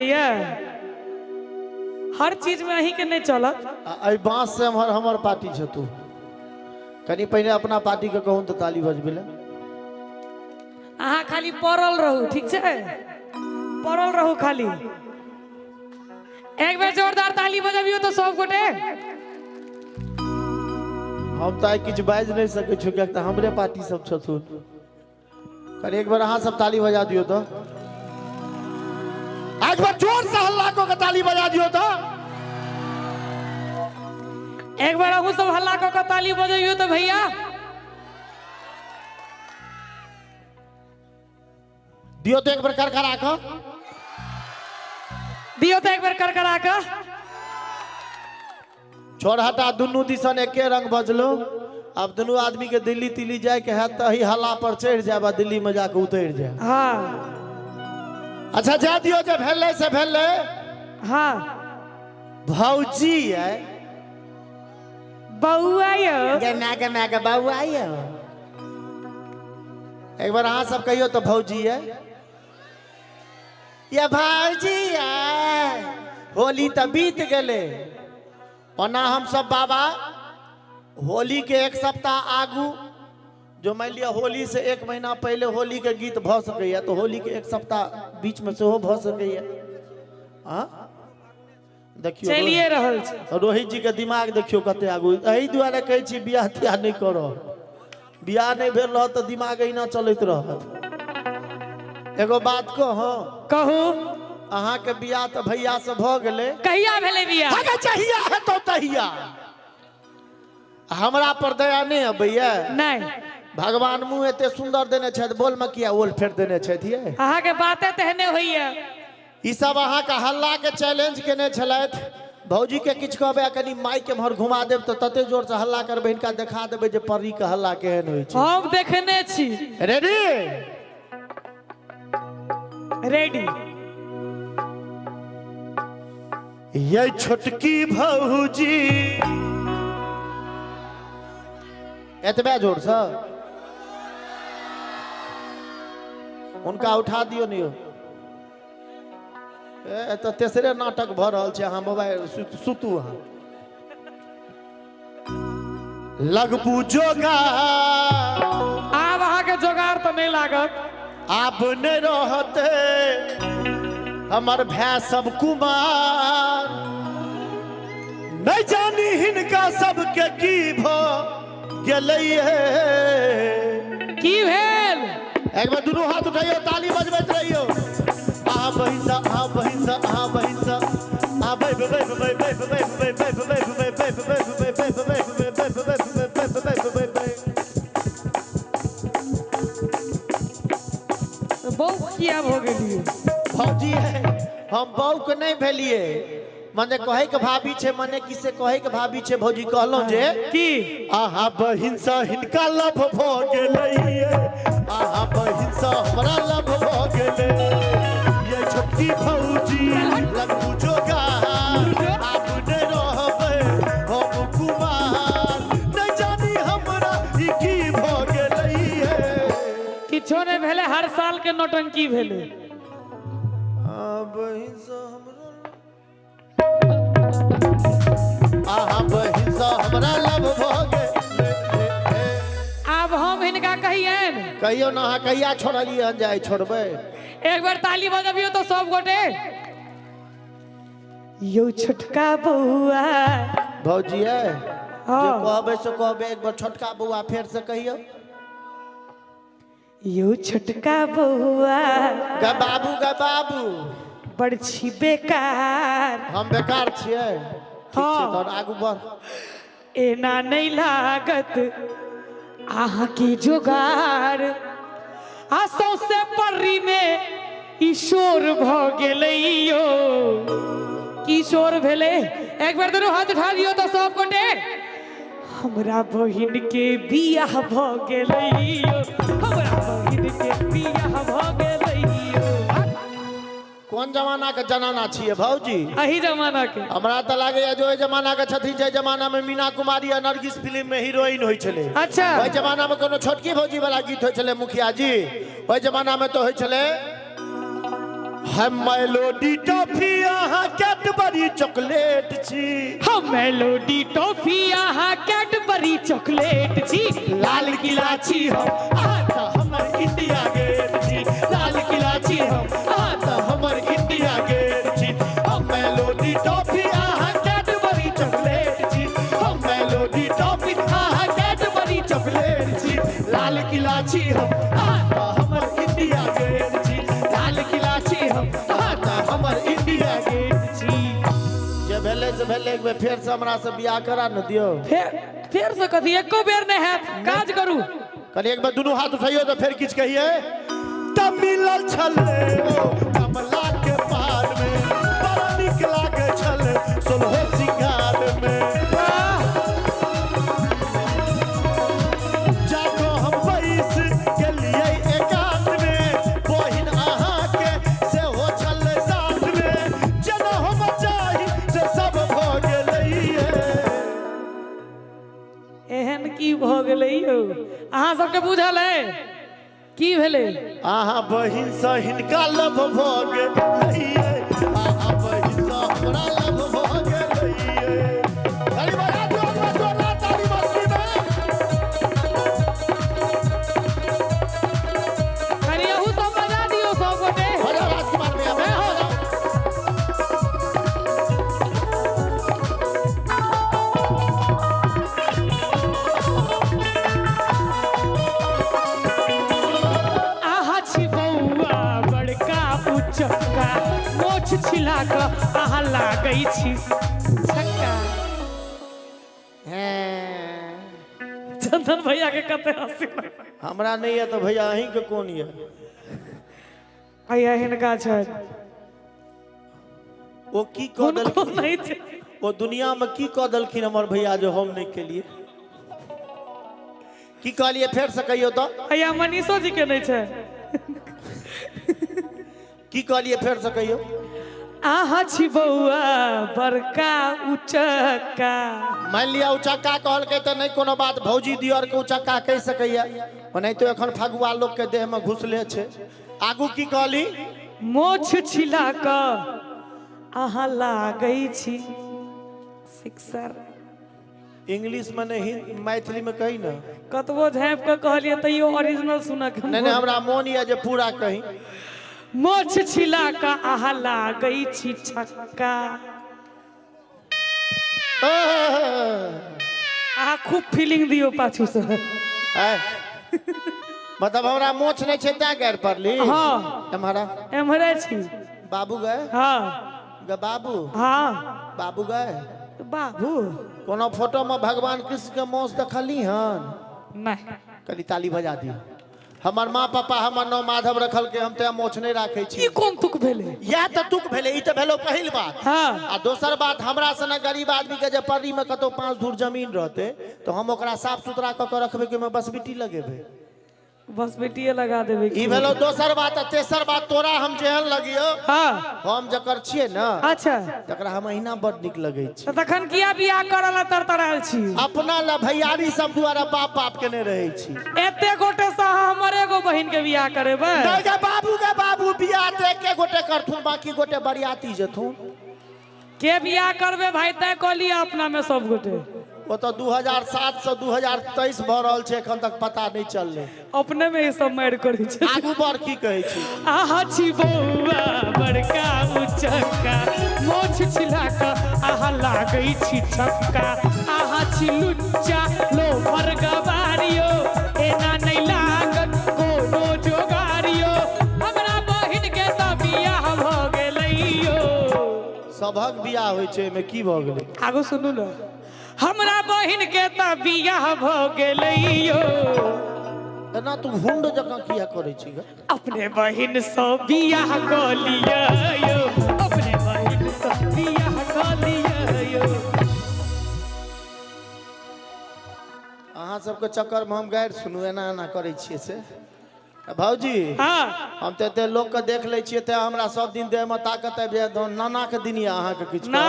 ये हर चीज में अही के नहीं चलत। बांस से हमर पार्टी छ तू कनी पहले अपना पार्टी के कहूं तो ताली बजबे ले। अहाँ खाली पड़ल रहू, ठीक है, पड़ल रहू खाली। एक बार जोरदार ताली बजाबियो तो सब गोटे। हम तो किछ बाज नहीं सके छु कि हमरे पार्टी सब छथुन। कनी एक बार अहाँ सब ताली बजा दियो तो। एक बार जोर से हल्ला को के ताली बजा दियो तो। एक बार अहू सब हल्ला को ताली बजाइयो तो भैया। दियो तो एक बार करकरा को। दियो तो एक बार करकरा का। छोड़ हटा, दुनू दिसन एके रंग बजलो। अब दोनों आदमी के दिल्ली तिल्ली जाए के है तो ही हल्ला पर चढ़ जाए, दिल्ली में जाके उतर जाए। हाँ अच्छा जा दियो जे भेले से भेले। हाँ भौजी है बउआ यो के बउआ यो। एक बार अहाँ सब कहियो तो भौजी है या भौजी है। होली तो बीत गले, ओना हम सब बाबा होली के एक सप्ताह आगू, जो मान लिया होली से एक महीना पहले होली के गीत भ सके तो होली के एक सप्ताह बीच में से हो भ सके। देखियो चलिए रहल छै। रोहित जी के दिमाग देखियो कते आगू। एही दुआरे कहै छी बियाह तियाह नहीं करो। बियाह नहीं भेल रह तो दिमाग एहिना चलैत रहत। एगो बात कहू, अहाँ के बियाह तो भैया से भ गेले। कहिया भेले बियाह? अगे चाहिए है तो तहिया। हमरा पर दया नहीं है भैया। नहीं, भगवान मुंह एते सुंदर देने छथि, बोल में किया ओल फेर देने छथि। ये अहाँ के बातें तेहने होइए। ई सब अहाँ का हल्ला के चैलेंज केने छलथि। भौजी के किछ कहबे कनी माइक के भर घुमा देब तो तते जोर से हल्ला करबे, इनका देखा देबे जे परी के हल्ला केहन होय छै। हम देखने छी। Ready ready. ये छोटकी भौजी एतबे जोर से उनका उठा दियो नहीं हो। तो तेसरे नाटक भ रहल छै। अहाँ मोबाइल सुतू। अहाँ लगबू जोगार। आब अहाँ के जोगार तो नहीं लागत। आब नहीं रहते हमर भाई सब कुमार। नहीं जानी हिनका सबके की भ गेलैये। की भेल? एक बार दोनों हाथ उठाइयो, ताली बजबैत रहियो। आ बहिसा आ बहिसा आ बहिसा आ बे बे बे बे बे बे बे बे बहु किया हो गेलिए। भौजी है, हम बहु के नहीं भेलिए। मने कहे के भाभी छे, मने किसे कहे के भाभी छे। भौजी कहलो जे की आहा बहिन सा हिनका लभ भ गेलैये। आहा बहिन सा हमरा लभ भ गेलै। ये छोटकी भौजी लगबू जोगार। आब नहीं रहबै हम कुमार। नहीं जानी हमरा ई की भ गेलैये। किछो नहीं भेले, हर साल के नौटंकी भेले। बहिन सा आहा बहिन सा हमरा लभ भ गेलै। अब हम हिनका कहियन। कहियो ना, अहाँ कहिया छोड़लिए जाए छोड़बै। एक बार ताली बजाबियो तो सब गोटे। यो छोटका बउआ। भौजी है हाँ। जो कहबे से कहबे। एक बार छोटका बउआ फेर से कहियो। यो छोटका बउआ गे बाबू बड़ छी बेकार। हम बेकार छियै। ठीक छै तोर आगू बढ़। एना नहीं लागत आहा की जोगार। आ सौसे पर्री में ईशोर भ गेलैयो। की शोर भेले? एक बार दोनों हाथ उठा दियो तो सब गोटे। हमरा बहिन के बियाह भ गेलैयो। हमरा बहिन के बियाह भ गेलैयो। कोन जमाना के जनाना छियै भौजी? अही जमाना के। हमरा त लागैया जो जमाना के छथिन, जे जमाना में मीना कुमारी आ नरगिस फिल्म में हीरोइन होय छले। अच्छा, ओइ जमाना में कोनो छोटकी भौजी वाला गीत होय छले मुखिया जी। ओइ जमाना में तो होय छले हम मेलोडी टॉफी अहाँ कैडबरी चॉकलेट छी हम मेलोडी टॉफी अहाँ कैडबरी चॉकलेट छी लाल किला छी हम आता हमर इंडिया गेट छी लाल किला छी हम आता हमर इंडिया गेट छी हम मेलोडी टॉफी अहाँ कैडबरी चॉकलेट छी हम मेलोडी टॉफी अहाँ कैडबरी चॉकलेट छी लाल किला छी हम आता हमर इंडिया गेट छी लाल किला छी हम आता हमर इंडिया गेट छी जे भेले से भेले एक बेर फेर से हमरा से बियाह करा न दियो फिर से कथी एको बेर नहीं हैत काज करू कनी एक बार दुनू हाथ उठाइयो तो फिर किछ कहिए तब मिलल छले ओ कमला के पार में बड़ा निक लागे छले सोलहो सिंगार में जाको हम बैस गेलिए एकांत में बहिन अहाँ के से हो छले साथ में जेना हम चाही से सब भ गेलैए एहन की भ गेलै यौ अहाँ सबके बुझल है की भेलै अहाँ बहिन से हिनका लभ भ गेलैए अहाँ बहिन से हमरा लभ भ गेलैए ताली बजा दियौ जोरदार ताली मस्ती में कनी अहू सब बजा दियो सब गोटे बजा राजकुमार भैया बजा आहा छी बौआ बड़का उचक्का मोछ छिला क आहा लागै छी छक्का चंदन भैया के कते हंसी हमरा नहीं है तो भैया अहीं के कोन ये भैया हिनका छै वो की कह उनको देलखिन नहीं छै वो दुनिया में की कह देलखिन हमर भैया जो हम नहीं केलिए की कहलिए फेर से कहियो तो भैया मनीषो जी के नहीं छै की कहलिए फेर से कहियो आहा छी बौआ बड़का उचक्का मान लिया उचक्का कहलकै तो नहीं कोनो बात भौजी दियर के उचक्का कह सकैया ओनाहि तो एखन फगुआ लोग के देह में घुसले छै आगू की कहली मोछ छिला क आहा लागै छी सिक्सर इंग्लिश में नहीं मैथिली में कही ना कतबो झाँप के कहलिए तैयो ओरिजिनल सुनक नहीं हमरा मोन ये जे पूरा कही मोछ छिला क आहा लागै छी छक्का आहा खूब फीलिंग दियो पाछू से मतलब हमरा मोछ नहीं छै तैं गैर पड़ली हाँ तुम्हारा एम्हरे छी बाबू गए हाँ गे बाबू हाँ बाबू गए बाबू कोनो फोटो में भगवान कृष्ण के मोछ देखली हन नहीं कनी ताली बजा दियो हमर माँ पापा हमर नाम माधव रखल के हम ते मोछ नहीं राखे छी ई कोन तुक भेले या तो तुक भेले ई तो भेलो पहिल बात हाँ आ दोसर बात हमरा सने गरीब आदमी के जे पर्री में कतो 5 धूर जमीन रहते तो हम ओकरा साफ सुथरा क के रखबे के में बस बिटी लगेबे बस बेटिए लगा देबे ई भेलो दोसर बात आ तेसर बात तोरा हम जेहन लगियो हाँ हम जकर छिए ना अच्छा तकरा हम अहिना बड़ निक लगै छी तो तखन किया बियाह करला तरतराल छी अपना ला भैयारी सब द्वारा बाप बाप के ने रहै छी एते गोटे से हमर एगो बहिन के बियाह करेबे नहीं गे बाबू बियाह तो एके गोटे करथुन बाकी गोटे बरियाती जथुन के बियाह करबे भाई तय क लिया अपना में सब गोटे वो तो 2007 से 2023 भ रहल छै एखन तक पता नहीं चलले अपने में ही सब मार करै छै आगू बढ़ की कहै छी आहा छी बौआ बड़का उचक्का मोछ छिला क आहा लागै छी छक्का आहा छी लुच्चा लो मरगवारियो एना नहीं लागत कोनो जोगारियो हमरा बहिन के त बियाह भ गेलैयो सबहक बियाह होइ छै एमे की भ गेलै आगो सुनू न हमरा बहिन के त बियाह भ गेलैयो एना तू हुंड जकां किया करै छी गे अपने बहिन से बियाह क लियो अपने बहिन से बियाह क लियो अहाँ सबके चक्कर में हम गैर सुनू एना एना करै छियै से भौजी हाँ हम तो एते लोग के देख ले छियै ते हमरा सब दिन देह में ताकत आबि जाय नाना के दिन या अहाँ के किछ ना।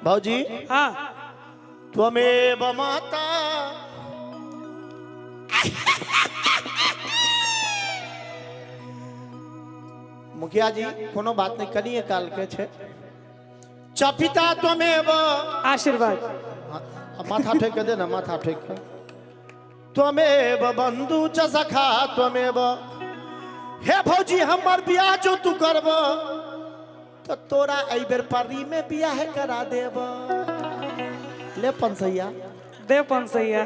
भौजी हाँ त्वमेव माता मुखिया जी कोनो बात नहीं, कनिए काल के छे। चपिता त्वमेव, आशीर्वाद। माथा ठेक के दे ना, माथा ठेक के। त्वमेव बंधु च सखा त्वमेव। हे भौजी हमर बियाह जो तू करब तो तोरा एहि बेर परी में बियाह करा देब। ले पंसैया दे पंसैया।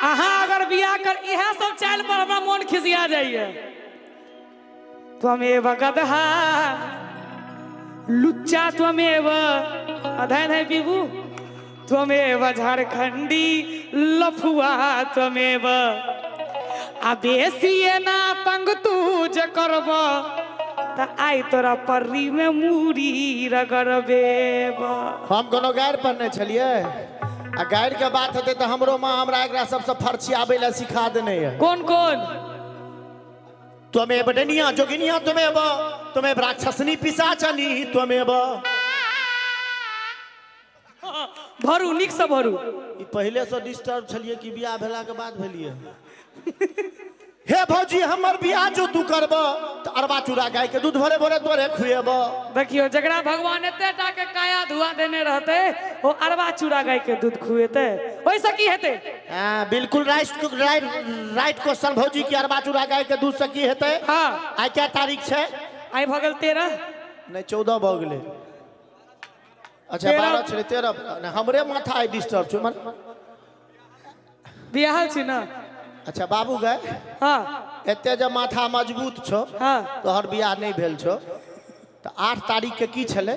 अहाँ अगर बियाह कर इहे सब चाल पर हमरा मन खिसिया जाइए। त्वमेव गदहा लुच्चा, त्वमेव अधैन है बिबू, त्वमेव झारखंडी लफुआ, त्वमेव आबेसिए ना तंग तू जे करब त आई तोरा पर्री में मूड़ी रगड़बेब। हम कोनो गायर पढ़ने छलिए आ गायर के बात हेतै तो हमरो माँ हमरा एकरा सबसे फर्चियाबै ला सिखा देने है। कौन कौन? त्वमेव डनिया जोगिनिया त्वमेव, त्वमेव राक्षसनी पिशाचनी त्वमेव। भरू निक से भरू। ई पहले से डिस्टर्ब छलिए कि बियाह भेला के बाद भेलिए। हे भौजी हमर बियाह जो तू करब तो अरबा चूड़ा गाय के दूध भरे भरे तोरे खुएब। देखियो जगरा भगवान एते टा के काया धुआ देने रहते वो अरबा चूड़ा गाय के दूध खुएते, ओइसे की हेते? हां बिल्कुल राइट क्वेश्चन भौजी की अरबा चूड़ा गाय के दूध से की हेते? हां आई क्या तारीख छे? आई भगल 13 नहीं 14 भ गेले। अच्छा 12 छले 13 हमरे माथा आई डिस्टर्ब छ मन। बियाह छी ना। अच्छा बाबू गए हां एते जब माथा मजबूत छो हां तोहर बियाह नहीं भेल छो तो 8 तारीख के की छले?